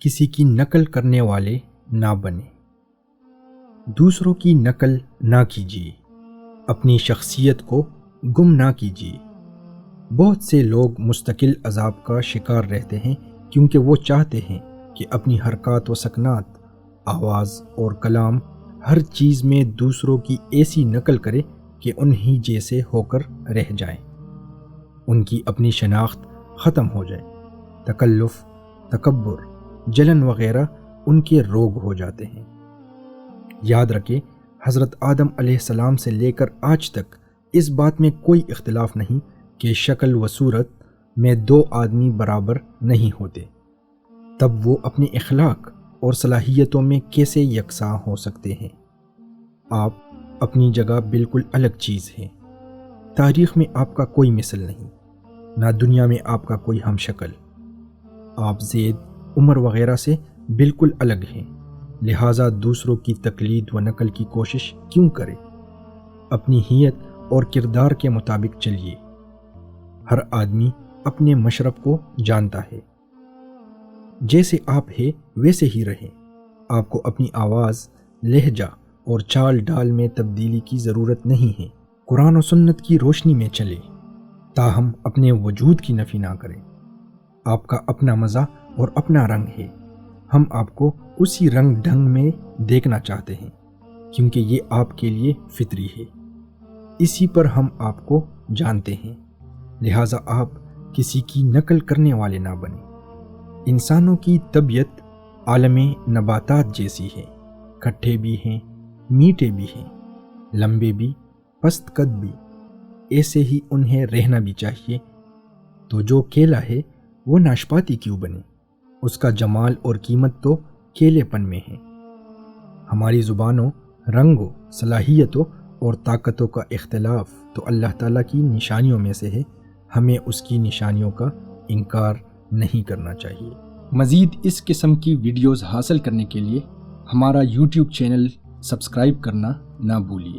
کسی کی نقل کرنے والے نہ بنیں۔ دوسروں کی نقل نہ کیجیے، اپنی شخصیت کو گم نہ کیجیے۔ بہت سے لوگ مستقل عذاب کا شکار رہتے ہیں کیونکہ وہ چاہتے ہیں کہ اپنی حرکات و سکنات، آواز اور کلام، ہر چیز میں دوسروں کی ایسی نقل کرے کہ انہی جیسے ہو کر رہ جائیں، ان کی اپنی شناخت ختم ہو جائے۔ تکلف، تکبر، جلن وغیرہ ان کے روگ ہو جاتے ہیں۔ یاد رکھیں، حضرت آدم علیہ السلام سے لے کر آج تک اس بات میں کوئی اختلاف نہیں کہ شکل و صورت میں دو آدمی برابر نہیں ہوتے، تب وہ اپنے اخلاق اور صلاحیتوں میں کیسے یکساں ہو سکتے ہیں؟ آپ اپنی جگہ بالکل الگ چیز ہیں، تاریخ میں آپ کا کوئی مثل نہیں، نہ دنیا میں آپ کا کوئی ہم شکل۔ آپ زید، عمر وغیرہ سے بالکل الگ ہیں، لہٰذا دوسروں کی تقلید و نقل کی کوشش کیوں کرے؟ اپنی حیت اور کردار کے مطابق چلیے۔ ہر آدمی اپنے مشرب کو جانتا ہے، جیسے آپ ہیں ویسے ہی رہیں۔ آپ کو اپنی آواز، لہجہ اور چال ڈال میں تبدیلی کی ضرورت نہیں ہے۔ قرآن و سنت کی روشنی میں چلیں، تاہم اپنے وجود کی نفی نہ کریں۔ آپ کا اپنا مزہ اور اپنا رنگ ہے، ہم آپ کو اسی رنگ ڈھنگ میں دیکھنا چاہتے ہیں کیونکہ یہ آپ کے لیے فطری ہے، اسی پر ہم آپ کو جانتے ہیں، لہٰذا آپ کسی کی نقل کرنے والے نہ بنیں۔ انسانوں کی طبیعت عالم نباتات جیسی ہے، کھٹے بھی ہیں، میٹھے بھی ہیں، لمبے بھی، پست قد بھی، ایسے ہی انہیں رہنا بھی چاہیے۔ تو جو کیلا ہے وہ ناشپاتی کیوں بنے؟ اس کا جمال اور قیمت تو کیلے پن میں ہے۔ ہماری زبانوں، رنگوں، صلاحیتوں اور طاقتوں کا اختلاف تو اللہ تعالیٰ کی نشانیوں میں سے ہے، ہمیں اس کی نشانیوں کا انکار نہیں کرنا چاہیے۔ مزید اس قسم کی ویڈیوز حاصل کرنے کے لیے ہمارا YouTube چینل سبسکرائب کرنا نہ بھولیے۔